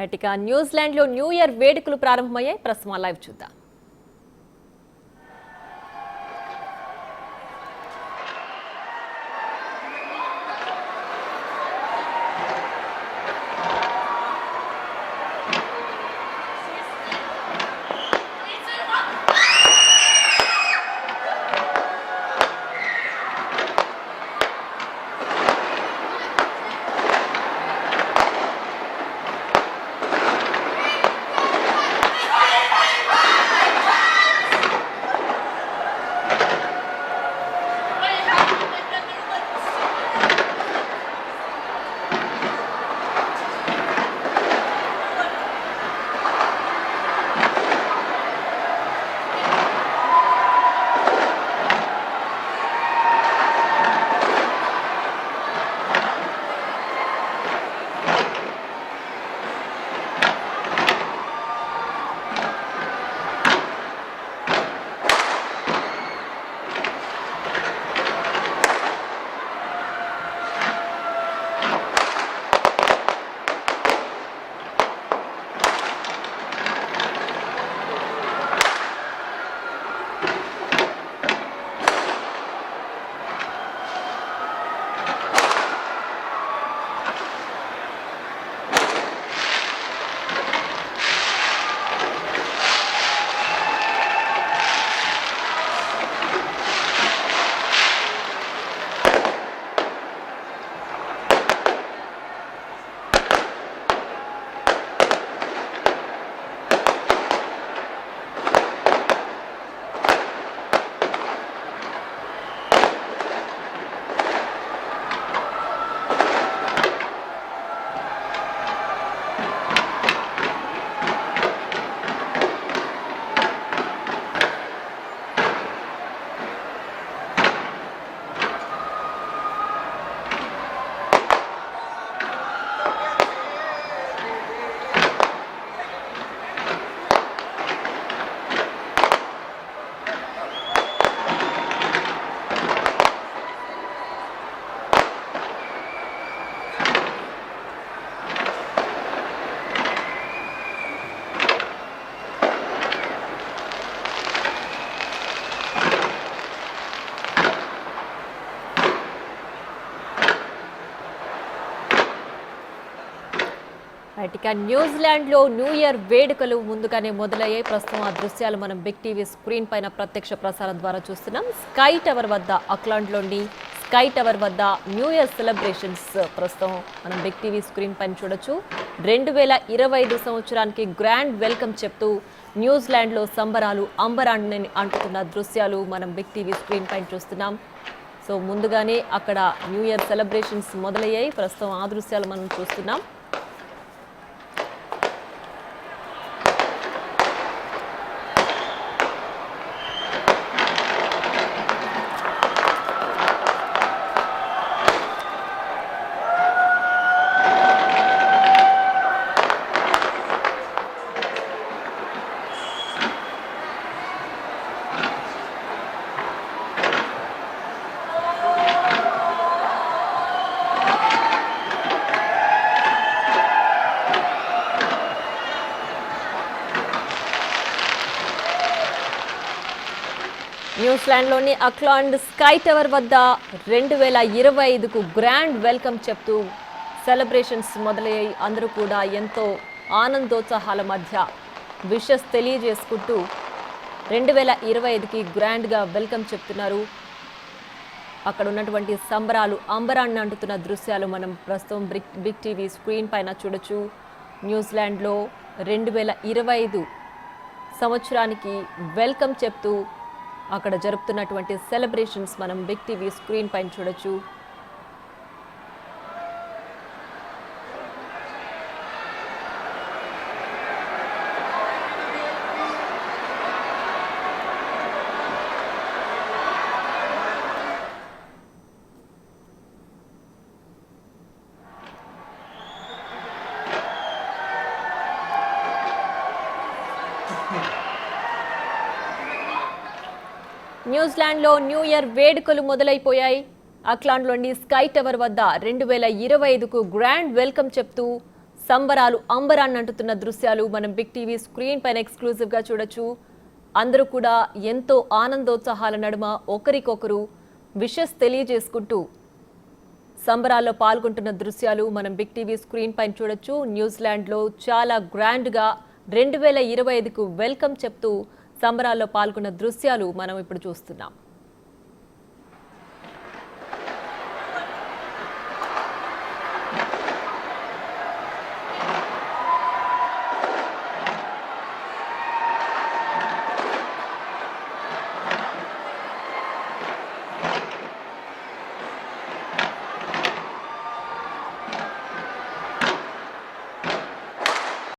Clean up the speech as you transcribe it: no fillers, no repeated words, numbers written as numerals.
ఇక న్యూజిలాండ్ లో new year వేడుకలు ప్రారంభమయ్యాయి. ప్రస్తుతం లైవ్ చూద్దాం. ఇక న్యూజిలాండ్ లో న్యూ ఇయర్ వేడుకలు ముందుగానే మొదలయ్యాయి. ప్రస్తుతం ఆ దృశ్యాలు మనం బిగ్ టీవీ స్క్రీన్ పైన ప్రత్యక్ష ప్రసారం ద్వారా చూస్తున్నాం. స్కై టవర్ వద్ద అక్లాండ్లోని స్కై టవర్ వద్ద న్యూ ఇయర్ సెలబ్రేషన్స్ ప్రస్తుతం మనం బిగ్ టీవీ స్క్రీన్ పైన చూడొచ్చు. 2025 సంవత్సరానికి గ్రాండ్ వెల్కమ్ చెప్తూ న్యూజిలాండ్ లో సంబరాలు అంబరాన్ని అంటుతున్న దృశ్యాలు మనం బిగ్ టీవీ స్క్రీన్ పైన చూస్తున్నాం. సో ముందుగానే అక్కడ న్యూ ఇయర్ సెలబ్రేషన్స్ మొదలయ్యాయి. ప్రస్తుతం ఆ దృశ్యాలు మనం చూస్తున్నాం. న్యూజిలాండ్లోని అక్లాండ్ స్కై టవర్ వద్ద 2025కు గ్రాండ్ వెల్కమ్ చెప్తూ సెలబ్రేషన్స్ మొదలయ్యాయి. అందరూ కూడా ఎంతో ఆనందోత్సాహాల మధ్య విషెస్ తెలియజేసుకుంటూ 2025కి గ్రాండ్గా వెల్కమ్ చెప్తున్నారు. అక్కడ ఉన్నటువంటి సంబరాలు అంబరాన్ని అంటుతున్న దృశ్యాలు మనం ప్రస్తుతం బిగ్ టీవీ స్క్రీన్ పైన చూడొచ్చు. న్యూజిలాండ్లో 2025 సంవత్సరానికి వెల్కమ్ చెప్తూ అక్కడ జరుపుతున్నటువంటి సెలబ్రేషన్స్ మనం బిగ్ టీవీ స్క్రీన్ పైన చూడొచ్చు. న్యూజిలాండ్లో న్యూ ఇయర్ వేడుకలు మొదలైపోయాయి. అక్లాండ్లోని స్కై టవర్ వద్ద 2025కు గ్రాండ్ వెల్కమ్ చెప్తూ సంబరాలు అంబరాన్ని అంటుతున్న దృశ్యాలు మనం బిగ్ టీవీ స్క్రీన్ పైన ఎక్స్క్లూజివ్ గా చూడొచ్చు. అందరూ కూడా ఎంతో ఆనందోత్సాహాల నడుమ ఒకరికొకరు విషెస్ తెలియజేసుకుంటూ సంబరాల్లో పాల్గొంటున్న దృశ్యాలు మనం బిగ్ టీవీ స్క్రీన్ పైన చూడొచ్చు. న్యూజిలాండ్లో చాలా గ్రాండ్గా 2025కు వెల్కమ్ చెప్తూ సంబరాల్లో పాల్గొన్న దృశ్యాలు మనం ఇప్పుడు చూస్తున్నాం.